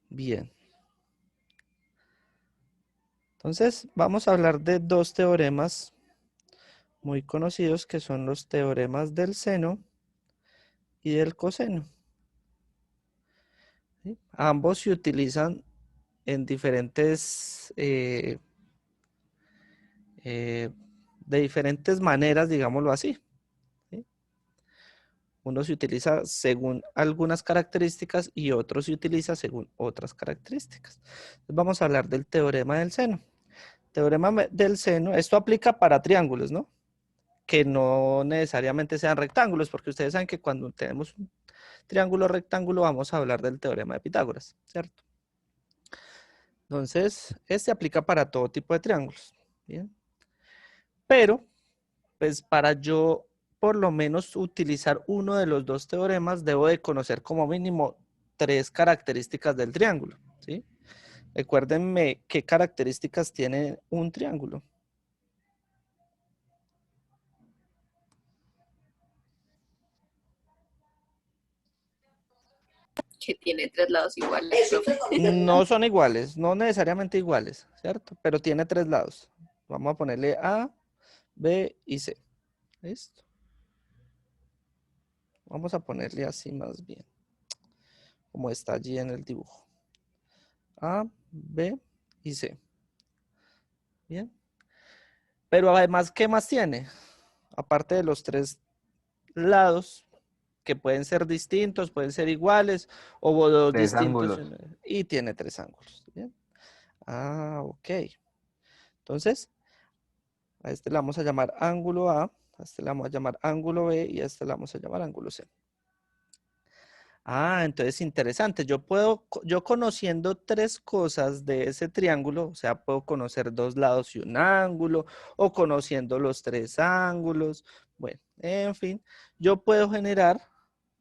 Bien. Entonces, vamos a hablar de dos teoremas muy conocidos que son los teoremas del seno y del coseno. ¿Sí? Ambos se utilizan en diferentes, de diferentes maneras, digámoslo así. ¿Sí? Uno se utiliza según algunas características y otro se utiliza según otras características. Entonces, vamos a hablar del teorema del seno. Teorema del seno, esto aplica para triángulos, ¿no? Que no necesariamente sean rectángulos, porque ustedes saben que cuando tenemos un triángulo rectángulo vamos a hablar del teorema de Pitágoras, ¿cierto? Entonces, este aplica para todo tipo de triángulos, ¿bien? Pero, pues para yo por lo menos utilizar uno de los dos teoremas, debo de conocer como mínimo tres características del triángulo, ¿sí? Recuérdenme qué características tiene un triángulo. Que tiene tres lados iguales. No son iguales, no necesariamente iguales, ¿cierto? Pero tiene tres lados. Vamos a ponerle A, B y C. ¿Listo? Vamos a ponerle así más bien, como está allí en el dibujo. A, B y C. Bien. Pero además, ¿qué más tiene? Aparte de los tres lados, que pueden ser distintos, pueden ser iguales, o dos Tres distintos, ángulos. y tiene tres ángulos. Bien. Ah, ok. Entonces, a este le vamos a llamar ángulo A, a este le vamos a llamar ángulo B y a este le vamos a llamar ángulo C. Ah, entonces interesante. Yo conociendo tres cosas de ese triángulo, o sea, puedo conocer dos lados y un ángulo, o conociendo los tres ángulos. Bueno, en fin, yo puedo generar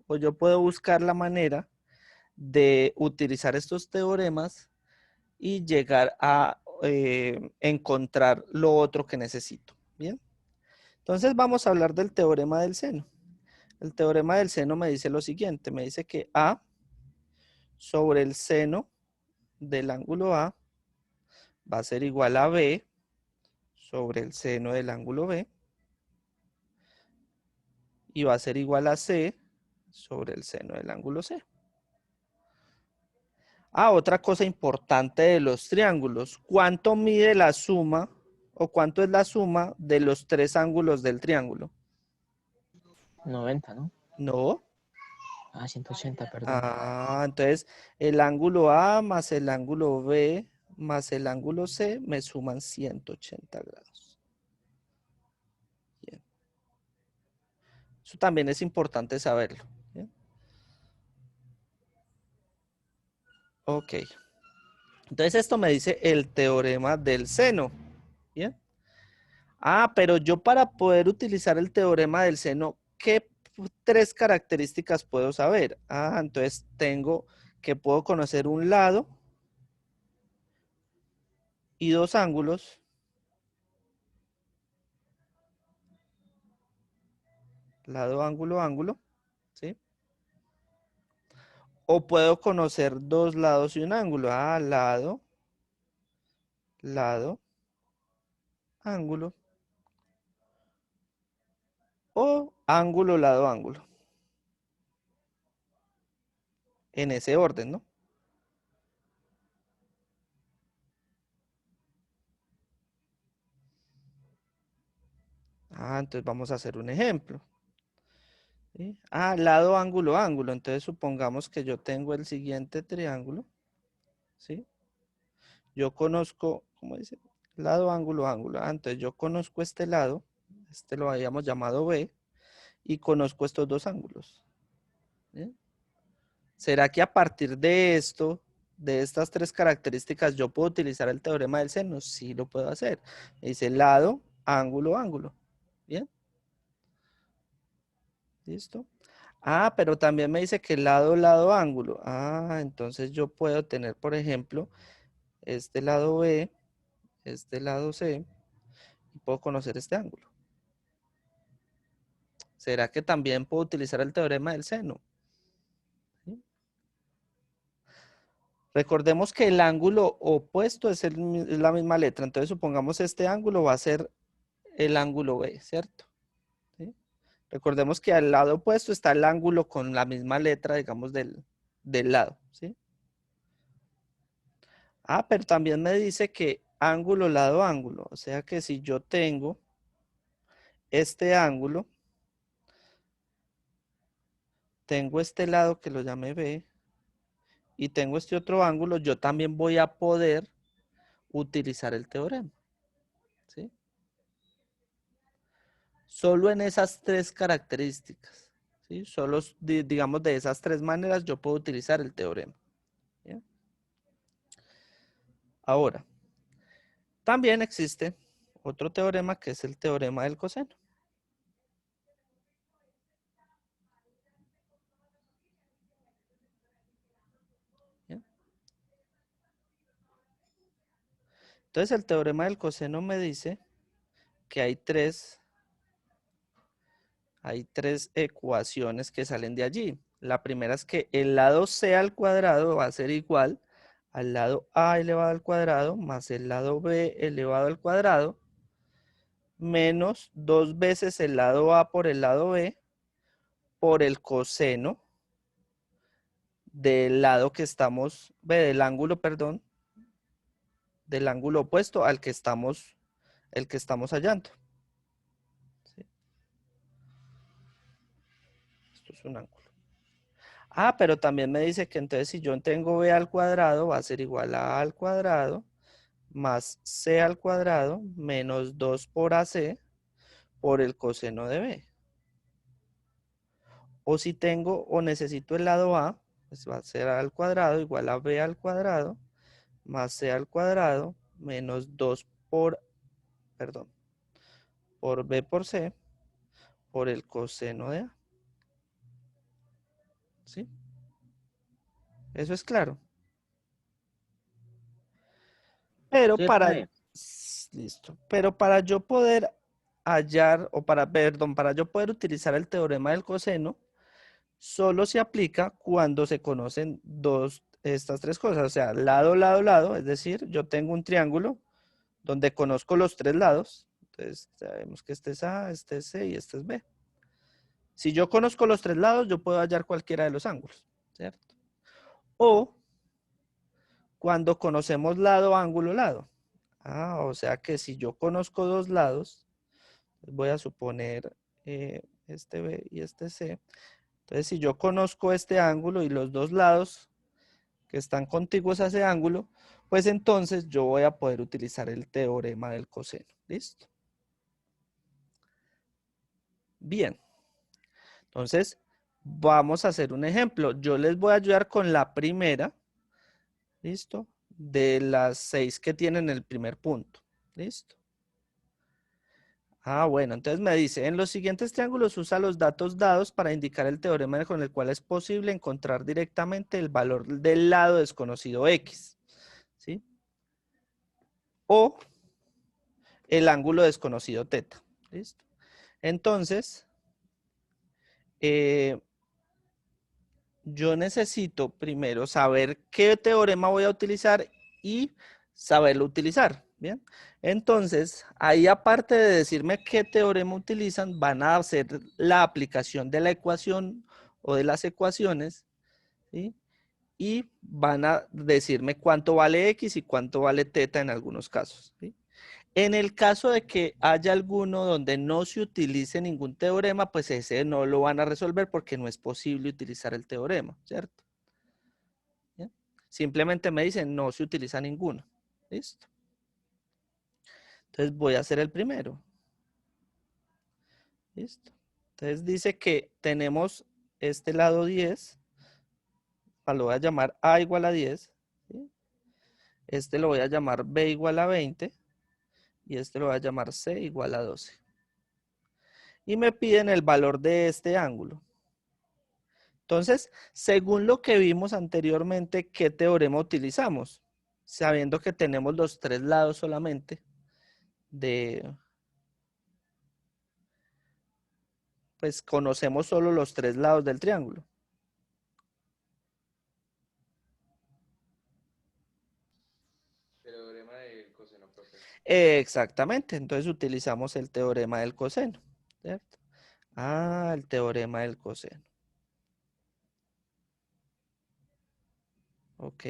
o yo puedo buscar la manera de utilizar estos teoremas y llegar a encontrar lo otro que necesito. Bien. Entonces vamos a hablar del teorema del seno. El teorema del seno me dice lo siguiente, me dice que A sobre el seno del ángulo A va a ser igual a B sobre el seno del ángulo B y va a ser igual a C sobre el seno del ángulo C. Ah, otra cosa importante de los triángulos, ¿cuánto mide la suma o cuánto es la suma de los tres ángulos del triángulo? 90, ¿no? No. Ah, 180, perdón. Ah, entonces el ángulo A más el ángulo B más el ángulo C me suman 180 grados. Bien. Eso también es importante saberlo. Bien. Ok. Entonces esto me dice el teorema del seno. Bien. Ah, pero yo para poder utilizar el teorema del seno, ¿qué tres características puedo saber? Ah, entonces tengo que puedo conocer un lado y dos ángulos. Lado, ángulo, ángulo. ¿Sí? O puedo conocer dos lados y un ángulo. Ah, lado, lado, ángulo. O ángulo, lado, ángulo. En ese orden, ¿no? Ah, entonces vamos a hacer un ejemplo. ¿Sí? Ah, lado, ángulo, ángulo. Entonces supongamos que yo tengo el siguiente triángulo. ¿Sí? Yo conozco, ¿cómo dice? Lado, ángulo, ángulo. Ah, entonces yo conozco este lado. Este lo habíamos llamado B. Y conozco estos dos ángulos. ¿Sí? ¿Será que a partir de esto, de estas tres características, yo puedo utilizar el teorema del seno? Sí, lo puedo hacer. Dice lado, ángulo, ángulo. ¿Bien? ¿Listo? Ah, pero también me dice que lado, lado, ángulo. Ah, entonces yo puedo tener, por ejemplo, este lado B, este lado C, y puedo conocer este ángulo. ¿Será que también puedo utilizar el teorema del seno? ¿Sí? Recordemos que el ángulo opuesto es la misma letra. Entonces, supongamos este ángulo va a ser el ángulo B, ¿cierto? ¿Sí? Recordemos que al lado opuesto está el ángulo con la misma letra, digamos, del lado, ¿sí? Ah, pero también me dice que ángulo, lado, ángulo. O sea que si yo tengo este ángulo, tengo este lado que lo llame B, y tengo este otro ángulo, yo también voy a poder utilizar el teorema, ¿sí? Solo en esas tres características, ¿sí? Solo, digamos, de esas tres maneras yo puedo utilizar el teorema. ¿Bien? Ahora, también existe otro teorema que es el teorema del coseno. ¿Bien? Entonces el teorema del coseno me dice que hay tres ecuaciones que salen de allí. La primera es que el lado c al cuadrado va a ser igual al lado a elevado al cuadrado más el lado b elevado al cuadrado menos 2 veces el lado a por el lado b por el coseno del lado que estamos, del ángulo, perdón, del ángulo opuesto al que estamos, el que estamos hallando. ¿Sí? Esto es un ángulo. Ah, pero también me dice que entonces si yo tengo b al cuadrado va a ser igual a al cuadrado más c al cuadrado menos 2 por ac por el coseno de b. O si tengo o necesito el lado a, pues va a ser a al cuadrado igual a b al cuadrado más c al cuadrado menos 2 por, perdón, por b por c por el coseno de a. ¿Sí? Eso es claro. Pero Sí, para, profe. listo, pero para yo poder hallar, o para, perdón, para yo poder utilizar el teorema del coseno, solo se aplica cuando se conocen estas tres cosas, o sea, lado, lado, lado, es decir, yo tengo un triángulo donde conozco los tres lados, entonces sabemos que este es A, este es C y este es B. Si yo conozco los tres lados, yo puedo hallar cualquiera de los ángulos, ¿cierto? O cuando conocemos lado, ángulo, lado. Ah, o sea que si yo conozco dos lados, voy a suponer este B y este C. Entonces, si yo conozco este ángulo y los dos lados que están contiguos a ese ángulo, pues entonces yo voy a poder utilizar el teorema del coseno. ¿Listo? Bien. Entonces, vamos a hacer un ejemplo. Yo les voy a ayudar con la primera. ¿Listo? De las 6 que tienen el primer punto. ¿Listo? Ah, bueno, entonces me dice, en los siguientes triángulos usa los datos dados para indicar el teorema con el cual es posible encontrar directamente el valor del lado desconocido X, ¿sí? O el ángulo desconocido teta, ¿listo? Entonces, yo necesito primero saber qué teorema voy a utilizar y saberlo utilizar, ¿bien? Entonces, ahí aparte de decirme qué teorema utilizan, van a hacer la aplicación de la ecuación o de las ecuaciones, ¿sí? Y van a decirme cuánto vale X y cuánto vale teta en algunos casos, ¿sí? En el caso de que haya alguno donde no se utilice ningún teorema, pues ese no lo van a resolver porque no es posible utilizar el teorema, ¿cierto? ¿Bien? Simplemente me dicen no se utiliza ninguno. ¿Listo? Entonces voy a hacer el primero. ¿Listo? Entonces dice que tenemos este lado 10, lo voy a llamar A igual a 10, ¿sí? Este lo voy a llamar B igual a 20 y este lo voy a llamar C igual a 12. Y me piden el valor de este ángulo. Entonces, según lo que vimos anteriormente, ¿qué teorema utilizamos? Sabiendo que tenemos los tres lados solamente pues conocemos solo los tres lados del triángulo. Exactamente, entonces utilizamos el teorema del coseno, ¿cierto? Ah, el teorema del coseno. Ok.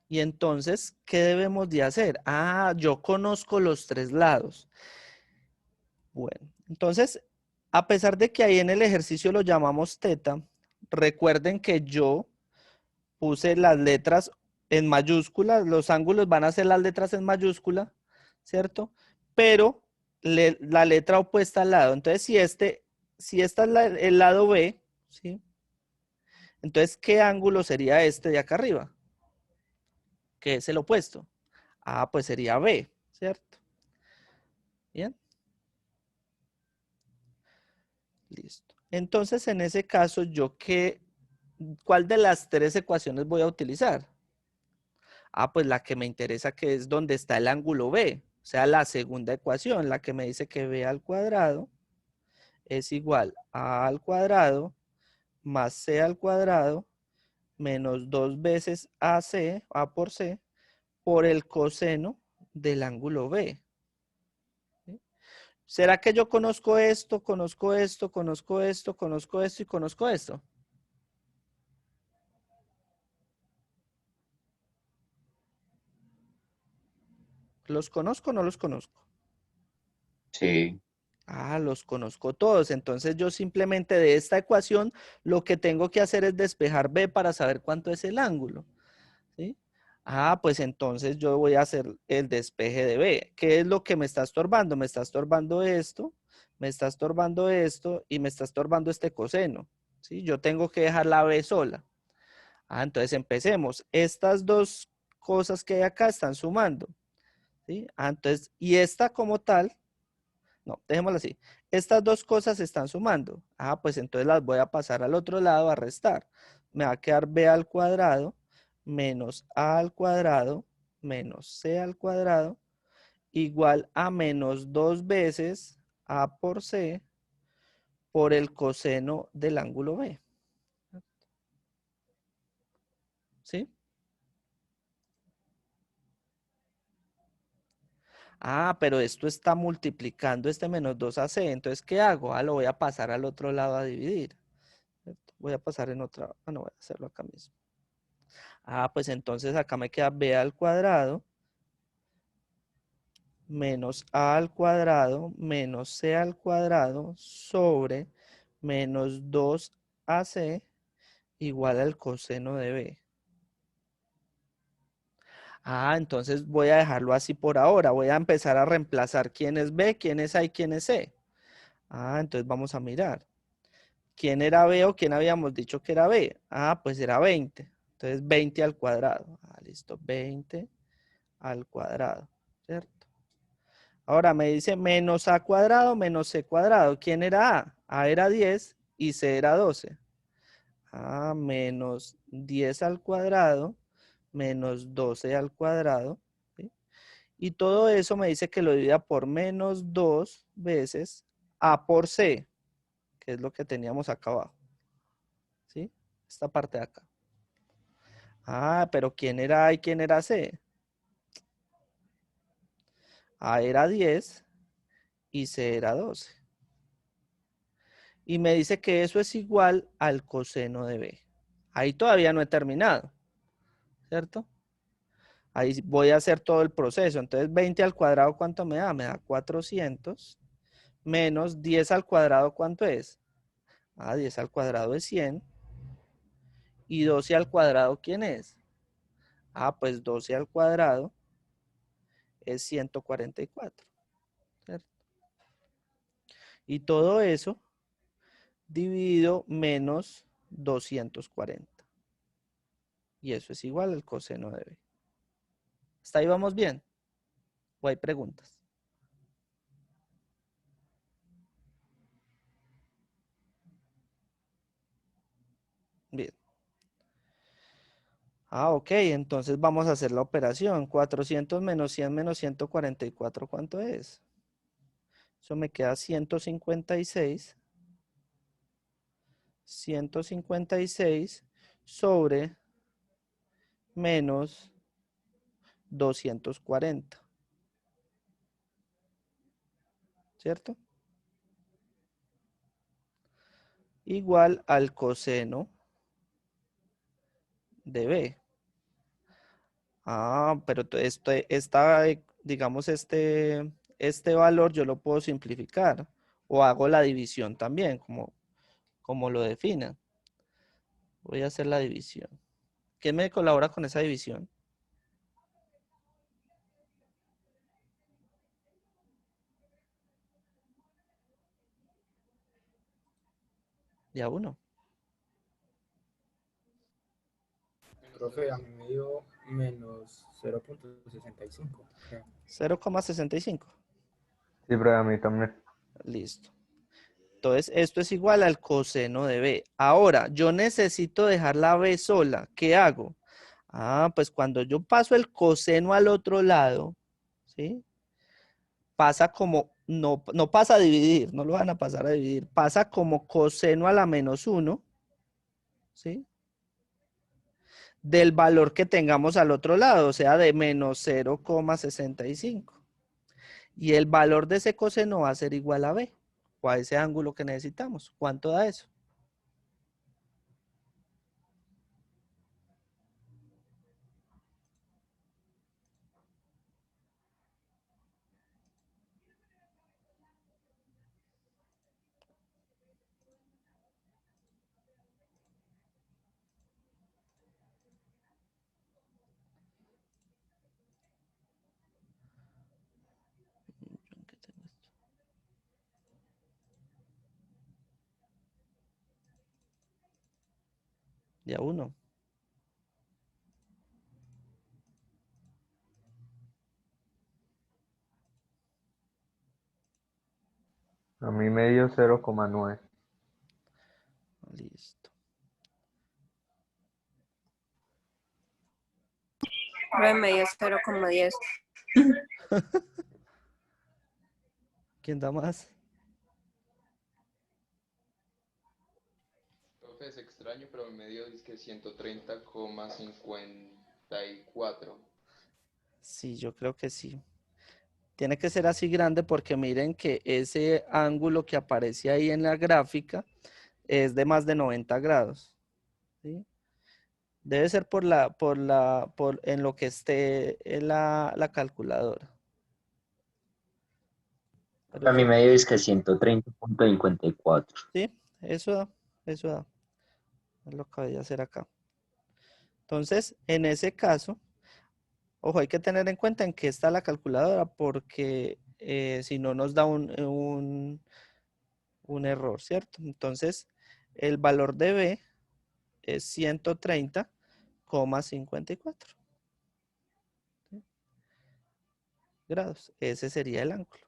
Y entonces, ¿qué debemos de hacer? Ah, yo conozco los tres lados. Bueno, entonces, a pesar de que ahí en el ejercicio lo llamamos teta, recuerden que yo puse las letras en mayúsculas, los ángulos van a ser las letras en mayúscula, ¿cierto? Pero la letra opuesta al lado. Entonces, si esta es el lado B, ¿sí? Entonces, ¿qué ángulo sería este de acá arriba? Que es el opuesto. Ah, pues sería B, ¿cierto? Bien. Listo. Entonces, en ese caso, ¿cuál de las tres ecuaciones voy a utilizar? Ah, pues la que me interesa, que es donde está el ángulo B. O sea, la segunda ecuación, la que me dice que B al cuadrado es igual a al cuadrado más C al cuadrado menos 2 veces AC, A por C, por el coseno del ángulo B. ¿Sí? ¿Será que yo conozco esto, conozco esto, conozco esto, conozco esto y conozco esto? ¿Los conozco o no los conozco? Sí. Ah, los conozco todos. Entonces yo simplemente de esta ecuación lo que tengo que hacer es despejar B para saber cuánto es el ángulo. ¿Sí? Ah, pues entonces yo voy a hacer el despeje de B. ¿Qué es lo que me está estorbando? Me está estorbando esto, me está estorbando esto y me está estorbando este coseno. ¿Sí? Yo tengo que dejar la B sola. Ah, entonces empecemos. Estas dos cosas que hay acá están sumando. ¿Sí? Ah, entonces, y esta como tal, no, dejémoslo así. Estas dos cosas se están sumando. Ah, pues entonces las voy a pasar al otro lado a restar. Me va a quedar B al cuadrado menos A al cuadrado menos C al cuadrado igual a menos 2 veces A por C por el coseno del ángulo B. ¿Sí? Ah, pero esto está multiplicando este menos 2AC. Entonces, ¿qué hago? Ah, lo voy a pasar al otro lado a dividir. ¿Cierto? Voy a pasar en otra. Ah, no, voy a hacerlo acá mismo. Ah, pues entonces acá me queda B al cuadrado menos A al cuadrado menos C al cuadrado sobre menos 2AC igual al coseno de B. Ah, entonces voy a dejarlo así por ahora. Voy a empezar a reemplazar quién es B, quién es A y quién es C. Ah, entonces vamos a mirar. ¿Quién era B o quién habíamos dicho que era B? Ah, pues era 20. Entonces 20 al cuadrado. Ah, listo. 20 al cuadrado. ¿Cierto? Ahora me dice menos A cuadrado menos C cuadrado. ¿Quién era A? A era 10 y C era 12. Ah, menos 10 al cuadrado menos 12 al cuadrado. ¿Sí? Y todo eso me dice que lo divida por menos 2 veces A por C, que es lo que teníamos acá abajo. ¿Sí? Esta parte de acá. Ah, pero ¿quién era A y quién era C? A era 10 y C era 12. Y me dice que eso es igual al coseno de B. Ahí todavía no he terminado, ¿cierto? Ahí voy a hacer todo el proceso. Entonces 20 al cuadrado, ¿cuánto me da? Me da 400 menos 10 al cuadrado, ¿cuánto es? Ah, 10 al cuadrado es 100. ¿Y 12 al cuadrado quién es? Ah, pues 12 al cuadrado es 144, ¿cierto? Y todo eso dividido menos 240. Y eso es igual al coseno de B. ¿Hasta ahí vamos bien? ¿O hay preguntas? Bien. Ah, ok, entonces vamos a hacer la operación. 400 menos 100 menos 144, ¿cuánto es? Eso me queda 156. 156 sobre menos 240. ¿Cierto? Igual al coseno de B. Ah, pero digamos, este valor yo lo puedo simplificar o hago la división también, como lo defina. Voy a hacer la división. ¿Quién me colabora con esa división? Ya uno. Profe, a mí me dio menos 0,65. 0,65. Sí, pero a mí también. Listo. Entonces, esto es igual al coseno de B. Ahora, yo necesito dejar la B sola. ¿Qué hago? Ah, pues cuando yo paso el coseno al otro lado, ¿sí? Pasa como, no pasa a dividir, no lo van a pasar a dividir. Pasa como coseno a la menos 1, ¿sí? Del valor que tengamos al otro lado, o sea, de menos 0,65. Y el valor de ese coseno va a ser igual a B, o a ese ángulo que necesitamos. ¿Cuánto da eso? Ya uno. A mí me dio 0,9. Listo. Profe, me dio 0,10. ¿Quién da más? Profe, es extraño, pero me dio que 130,54. Sí, yo creo que sí. Tiene que ser así grande porque miren que ese ángulo que aparece ahí en la gráfica es de más de 90 grados. ¿Sí? Debe ser en lo que esté en la calculadora. Pero A mí me dio que 130,54. sí, eso da. Es lo que voy a hacer acá. Entonces, en ese caso, ojo, hay que tener en cuenta en qué está la calculadora porque si no nos da un error, ¿cierto? Entonces, el valor de B es 130,54 grados. Ese sería el ángulo.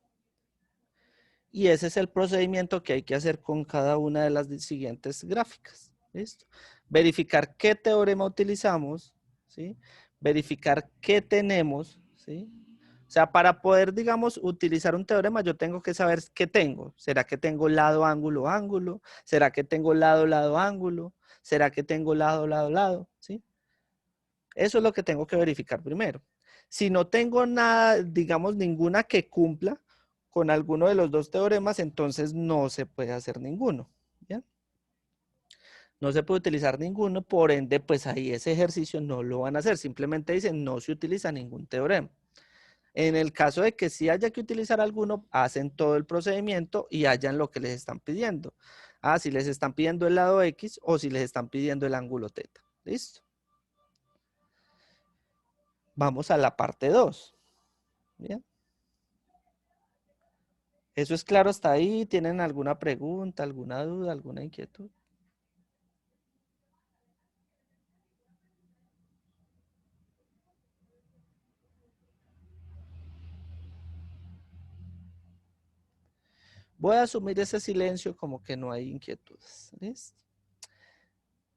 Y ese es el procedimiento que hay que hacer con cada una de las siguientes gráficas. ¿Listo? Verificar qué teorema utilizamos, ¿sí? Verificar qué tenemos, ¿sí? O sea, para poder, digamos, utilizar un teorema, yo tengo que saber qué tengo. ¿Será que tengo lado, ángulo, ángulo? ¿Será que tengo lado, lado, ángulo? ¿Será que tengo lado, lado, lado? ¿Sí? Eso es lo que tengo que verificar primero. Si no tengo nada, digamos, ninguna que cumpla con alguno de los dos teoremas, entonces no se puede hacer ninguno. ¿Bien? No se puede utilizar ninguno, por ende, pues ahí ese ejercicio no lo van a hacer. Simplemente dicen, no se utiliza ningún teorema. En el caso de que sí haya que utilizar alguno, hacen todo el procedimiento y hallan lo que les están pidiendo. Ah, si les están pidiendo el lado X o si les están pidiendo el ángulo teta. ¿Listo? Vamos a la parte 2. Bien. ¿Eso es claro hasta ahí? ¿Tienen alguna pregunta, alguna duda, alguna inquietud? Voy a asumir ese silencio como que no hay inquietudes. ¿Listo?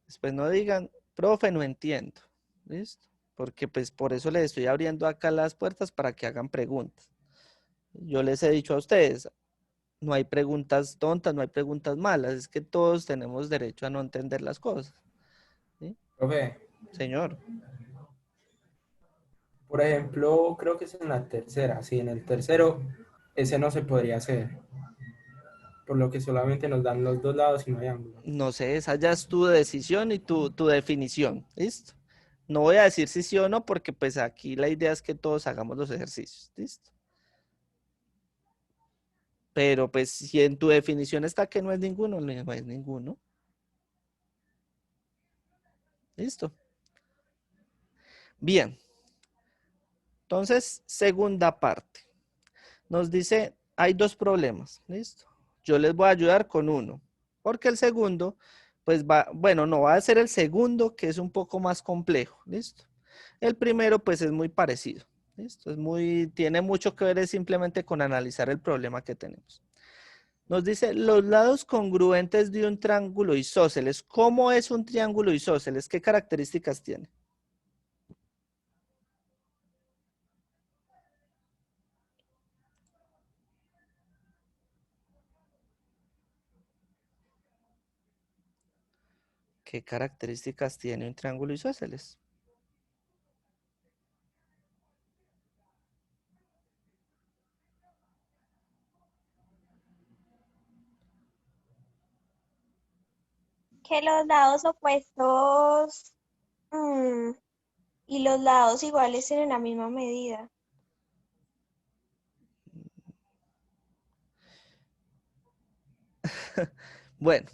Después no digan, profe, no entiendo. ¿Listo? Porque pues por eso les estoy abriendo acá las puertas para que hagan preguntas. Yo les he dicho a ustedes, no hay preguntas tontas, no hay preguntas malas, es que todos tenemos derecho a no entender las cosas. ¿Sí? Profe, Señor. Por ejemplo, creo que es en la tercera. Sí, en el tercero, ese no se podría hacer. Por lo que solamente nos dan los dos lados y no hay ángulo. No sé, esa ya es tu decisión y tu definición. ¿Listo? No voy a decir si sí o no, porque pues aquí la idea es que todos hagamos los ejercicios. ¿Listo? Pero pues si en tu definición está que no es ninguno, no es ninguno. ¿Listo? Bien. Entonces, segunda parte. Nos dice, hay dos problemas. ¿Listo? Yo les voy a ayudar con uno. Porque el segundo, pues va, bueno, no va a ser el segundo, que es un poco más complejo. ¿Listo? El primero, pues es muy parecido. ¿Listo? Tiene mucho que ver simplemente con analizar el problema que tenemos. Nos dice, los lados congruentes de un triángulo isósceles. ¿Cómo es un triángulo isósceles? ¿Qué características tiene? ¿Qué características tiene un triángulo isósceles? Que los lados opuestos y los lados iguales tienen la misma medida. Bueno,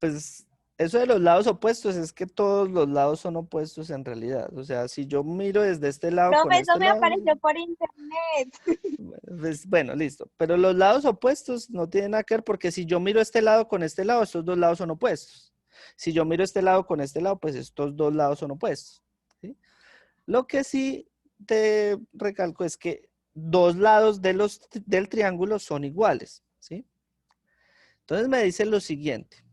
pues eso de los lados opuestos es que todos los lados son opuestos en realidad. O sea, si yo miro desde este lado con Profe, eso este me lado, apareció por internet. bueno, listo. Pero los lados opuestos no tienen nada que ver porque si yo miro este lado con este lado, estos dos lados son opuestos. Si yo miro este lado con este lado, pues estos dos lados son opuestos. ¿Sí? Lo que sí te recalco es que dos lados del triángulo son iguales. ¿Sí? Entonces me dice lo siguiente.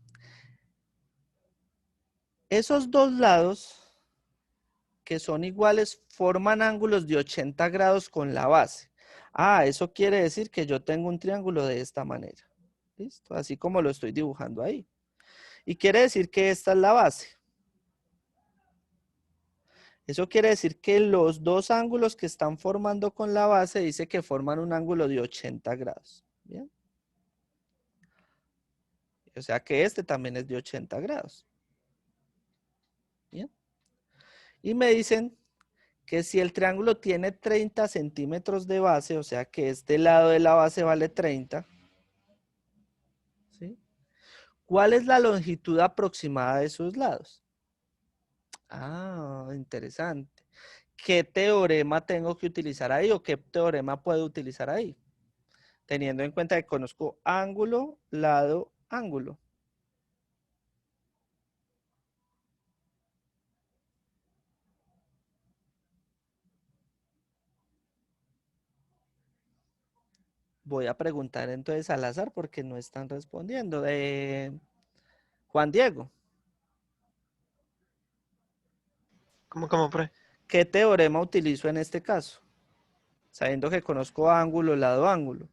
Esos dos lados que son iguales forman ángulos de 80 grados con la base. Ah, eso quiere decir que yo tengo un triángulo de esta manera. ¿Listo? Así como lo estoy dibujando ahí. Y quiere decir que esta es la base. Eso quiere decir que los dos ángulos que están formando con la base dice que forman un ángulo de 80 grados. ¿Bien? O sea que este también es de 80 grados. ¿Bien? Y me dicen que si el triángulo tiene 30 centímetros de base, o sea que este lado de la base vale 30, ¿sí? ¿Cuál es la longitud aproximada de esos lados? Ah, interesante. ¿Qué teorema tengo que utilizar ahí o qué teorema puedo utilizar ahí? Teniendo en cuenta que conozco ángulo, lado, ángulo. Voy a preguntar entonces al azar porque no están respondiendo. Juan Diego, ¿Cómo, profe? ¿qué teorema utilizo en este caso? Sabiendo que conozco ángulo, lado, ángulo.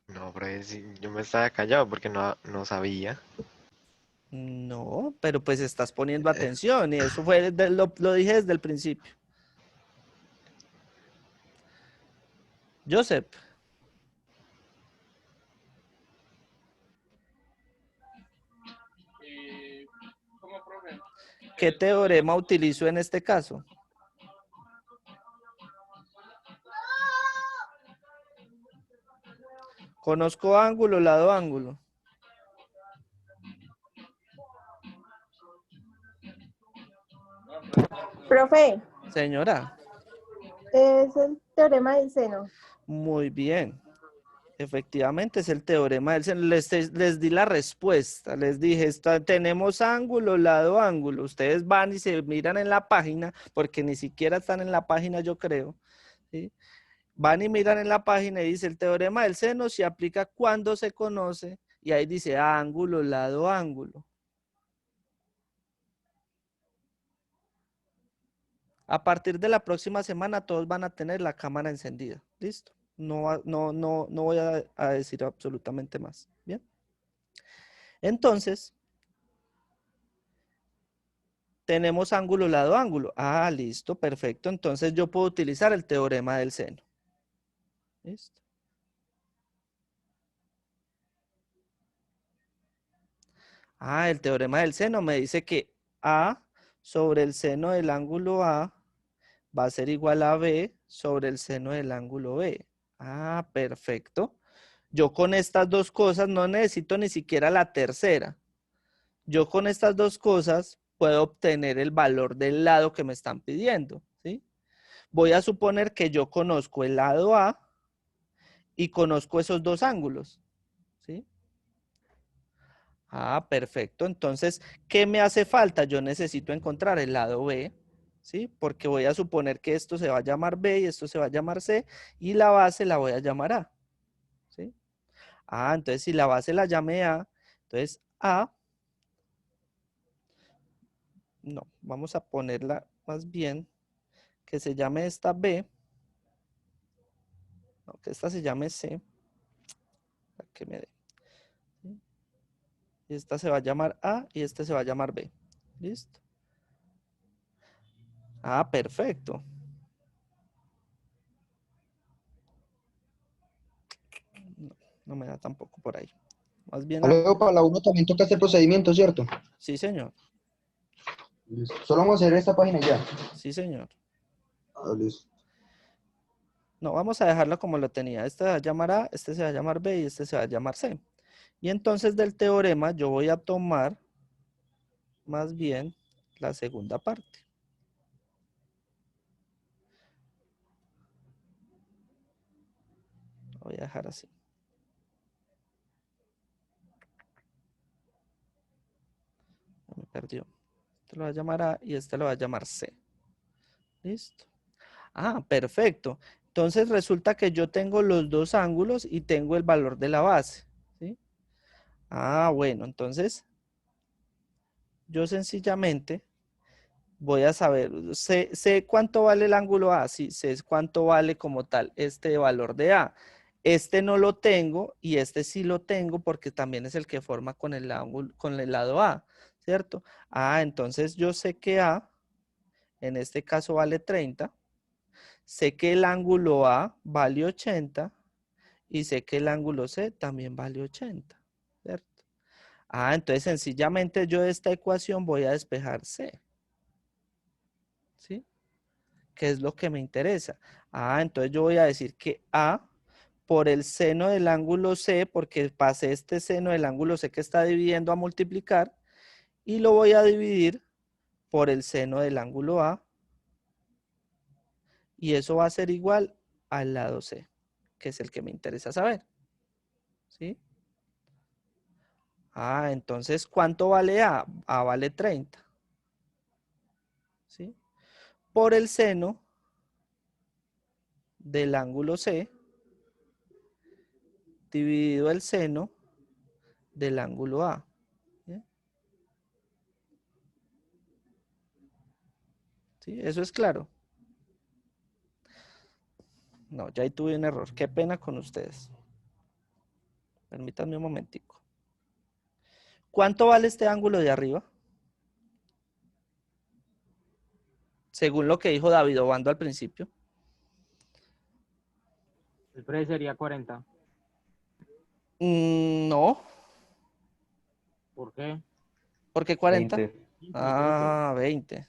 No, profe, sí, yo me estaba callado porque no sabía. No, pero pues estás poniendo atención y eso fue, lo dije desde el principio. Joseph, ¿Cómo, profe? ¿qué teorema utilizo en este caso? Conozco ángulo, lado, ángulo. Profe, Señora, es el teorema del seno. muy bien. Efectivamente, es el teorema del seno. Les di la respuesta. Les dije, tenemos ángulo, lado, ángulo. Ustedes van y se miran en la página, porque ni siquiera están en la página, yo creo. ¿Sí? Van y miran en la página y dice, el teorema del seno se aplica cuando se conoce. Y ahí dice ángulo, lado, ángulo. A partir de la próxima semana, todos van a tener la cámara encendida. ¿Listo? No voy a decir absolutamente más. Bien. Entonces, Tenemos ángulo, lado, ángulo. Ah, listo, perfecto. Entonces yo puedo utilizar el teorema del seno. ¿Listo? Ah, el teorema del seno me dice que A sobre el seno del ángulo A va a ser igual a B sobre el seno del ángulo B. Ah, perfecto. Yo con estas dos cosas no necesito ni siquiera la tercera. Yo con estas dos cosas puedo obtener el valor del lado que me están pidiendo, ¿sí? Voy a suponer que yo conozco el lado A y conozco esos dos ángulos, ¿sí? Ah, perfecto. Entonces, ¿qué me hace falta? Yo necesito encontrar el lado B, ¿sí? Porque voy a suponer que esto se va a llamar B y esto se va a llamar C y la base la voy a llamar A, ¿sí? Ah, entonces si la base la llame A, entonces A, no, vamos a ponerla más bien que se llame esta B, no, que esta se llame C, para que me dé. ¿Sí? Y esta se va a llamar A y este se va a llamar B. ¿Listo? Ah, perfecto. No, no me da tampoco por ahí. Más bien, Luego para la 1 también toca este procedimiento, ¿cierto? sí, señor. Listo. Solo vamos a hacer esta página y ya. Sí, señor. Ah, listo. No, vamos a dejarlo como lo tenía. Este se va a llamar A, este se va a llamar B y este se va a llamar C. Y entonces del teorema yo voy a tomar más bien la segunda parte. Lo voy a dejar así. Me perdió. Este lo va a llamar A y este lo va a llamar C. ¿Listo? Ah, perfecto. Entonces resulta que yo tengo los dos ángulos y tengo el valor de la base. ¿Sí? Ah, bueno, entonces yo sencillamente voy a saber, sé cuánto vale el ángulo A, sí, sé cuánto vale como tal este valor de A. Este no lo tengo y este sí lo tengo porque también es el que forma con el ángulo, con el lado A, ¿cierto? Ah, entonces yo sé que A, en este caso vale 30. Sé que el ángulo A vale 80 y sé que el ángulo C también vale 80, ¿cierto? Ah, entonces sencillamente yo de esta ecuación voy a despejar C, ¿sí? ¿Qué es lo que me interesa? Ah, entonces yo voy a decir que A por el seno del ángulo C, porque pasé este seno del ángulo C que está dividiendo a multiplicar, y lo voy a dividir por el seno del ángulo A, y eso va a ser igual al lado C, que es el que me interesa saber. ¿Sí? Ah, entonces, ¿cuánto vale A? A vale 30. ¿Sí? Por el seno del ángulo C dividido el seno del ángulo A. ¿Sí? ¿Sí? Eso es claro. No, ya ahí tuve un error. Qué pena con ustedes. Permítanme un momentico. ¿Cuánto vale este ángulo de arriba? Según lo que dijo David Obando al principio. El precio sería 40. No. ¿Por qué? ¿Por qué 40? 20. Ah, 20.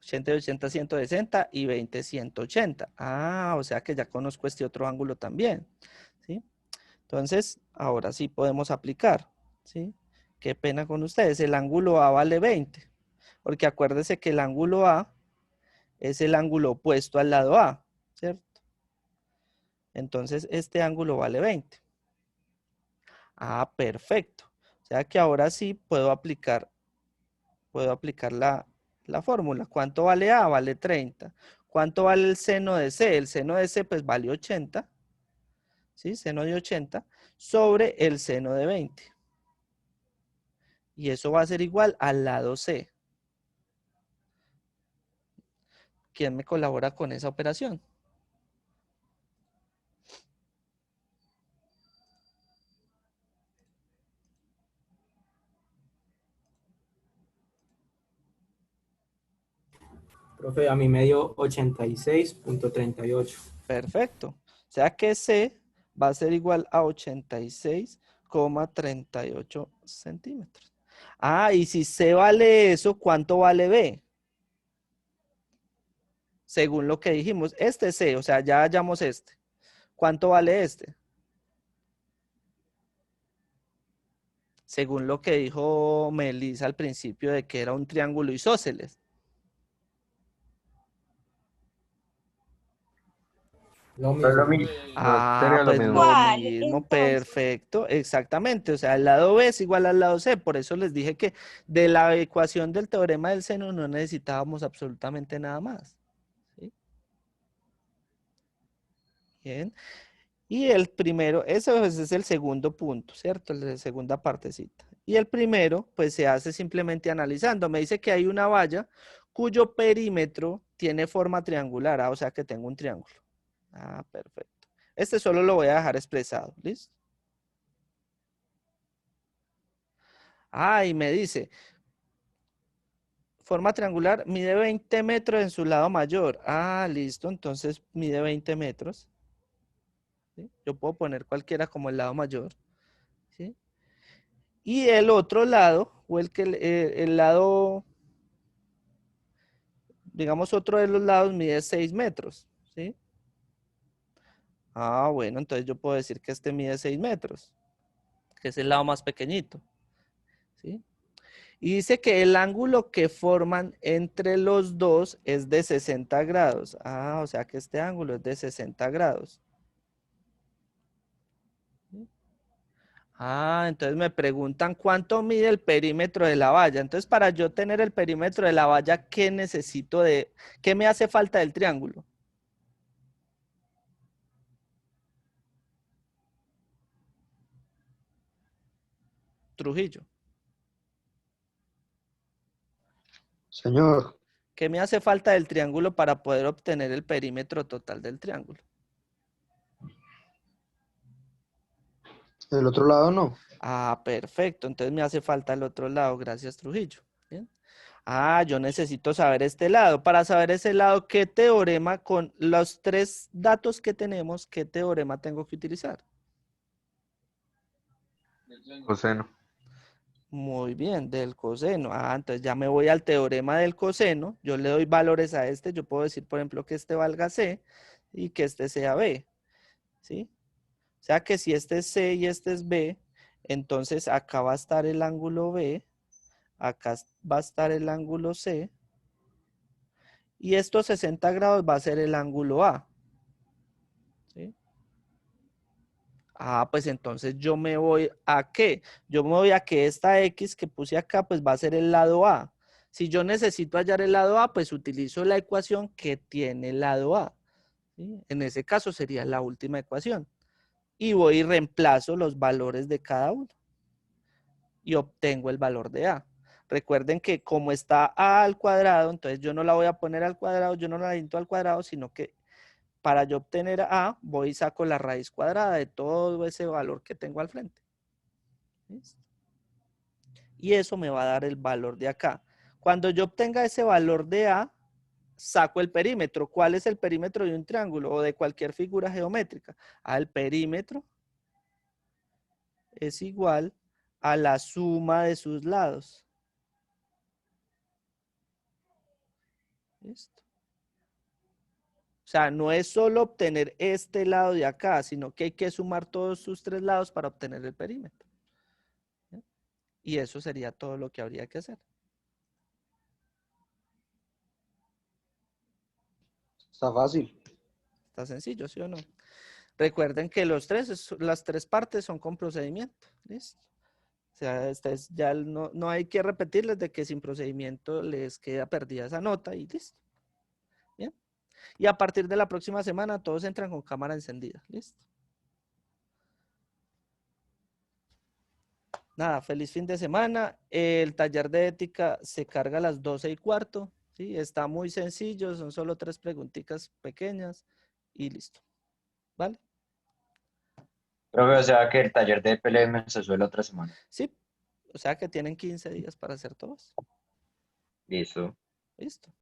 80 y 80, 160 y 20, 180. Ah, o sea que ya conozco este otro ángulo también. ¿Sí? Entonces, ahora sí podemos aplicar. ¿Sí? Qué pena con ustedes. El ángulo A vale 20. Porque acuérdense que el ángulo A es el ángulo opuesto al lado A. ¿Cierto? Entonces, este ángulo vale 20. Ah, perfecto. O sea que ahora sí puedo aplicar la fórmula. ¿Cuánto vale A? Vale 30. ¿Cuánto vale el seno de C? El seno de C pues vale 80. ¿Sí? Seno de 80 sobre el seno de 20. Y eso va a ser igual al lado C. ¿Quién me colabora con esa operación? Profe, a mí me dio 86.38. Perfecto. O sea que C va a ser igual a 86,38 centímetros. Ah, y si C vale eso, ¿cuánto vale B? Según lo que dijimos, este C, o sea, ya hallamos este. ¿Cuánto vale este? Según lo que dijo Melissa al principio de que era un triángulo isósceles. Lo Pero lo mismo. mismo. Ah, Sería lo pues mismo. lo ¿Cuál? mismo, Entonces, perfecto, exactamente. O sea, el lado B es igual al lado C. Por eso les dije que de la ecuación del teorema del seno no necesitábamos absolutamente nada más. ¿Sí? Bien. Y el primero, ese pues, es el segundo punto, ¿cierto? La segunda partecita. Y el primero, pues se hace simplemente analizando. Me dice que hay una valla cuyo perímetro tiene forma triangular. Ah, o sea que tengo un triángulo. Ah, perfecto. Este solo lo voy a dejar expresado. ¿Listo? Ah, y me dice, forma triangular, mide 20 metros en su lado mayor. Ah, listo, entonces mide 20 metros. ¿Sí? Yo puedo poner cualquiera como el lado mayor. ¿Sí? Y el otro lado, o el lado, digamos otro de los lados mide 6 metros. ¿Sí? Ah, bueno, entonces yo puedo decir que este mide 6 metros, que es el lado más pequeñito. ¿Sí? Y dice que el ángulo que forman entre los dos es de 60 grados. Ah, o sea que este ángulo es de 60 grados. Ah, entonces me preguntan cuánto mide el perímetro de la valla. Entonces, para yo tener el perímetro de la valla, ¿qué necesito qué me hace falta del triángulo? Trujillo. Señor, ¿Qué me hace falta del triángulo para poder obtener el perímetro total del triángulo? el otro lado no. Ah, perfecto. Entonces me hace falta el otro lado. Gracias, Trujillo. Bien. Ah, yo necesito saber este lado. Para saber ese lado, ¿qué teorema con los 3 datos que tenemos, qué teorema tengo que utilizar? Coseno. Muy bien, del coseno. Ah, entonces ya me voy al teorema del coseno. Yo le doy valores a este. Yo puedo decir, por ejemplo, que este valga C y que este sea B. ¿Sí? O sea que si este es C y este es B, entonces acá va a estar el ángulo B, acá va a estar el ángulo C, y estos 60 grados va a ser el ángulo A. ¿Sí? Ah, pues entonces yo me voy a ¿qué? Yo me voy a que esta X que puse acá, pues va a ser el lado A. Si yo necesito hallar el lado A, pues utilizo la ecuación que tiene el lado A. ¿Sí? En ese caso sería la última ecuación. Y voy y reemplazo los valores de cada uno. Y obtengo el valor de A. Recuerden que como está A al cuadrado, entonces yo no la voy a poner al cuadrado, yo no la necesito al cuadrado, sino que para yo obtener A, voy y saco la raíz cuadrada de todo ese valor que tengo al frente. ¿Listo? Y eso me va a dar el valor de acá. Cuando yo obtenga ese valor de A, saco el perímetro. ¿Cuál es el perímetro de un triángulo o de cualquier figura geométrica? El perímetro es igual a la suma de sus lados. ¿Listo? O sea, no es solo obtener este lado de acá, sino que hay que sumar todos sus 3 lados para obtener el perímetro. ¿Sí? Y eso sería todo lo que habría que hacer. Está fácil. Está sencillo, ¿sí o no? Recuerden que las 3 partes son con procedimiento. ¿Listo? O sea, ya no hay que repetirles de que sin procedimiento les queda perdida esa nota y listo. ¿Bien? Y a partir de la próxima semana todos entran con cámara encendida. ¿Listo? Nada, feliz fin de semana. El taller de ética se carga a las 12:15. ¿Sí? Está muy sencillo, son solo 3 preguntitas pequeñas y listo. ¿Vale? Profe, o sea que el taller de PLM se suele otra semana. Sí, o sea que tienen 15 días para hacer todos. Listo. Listo.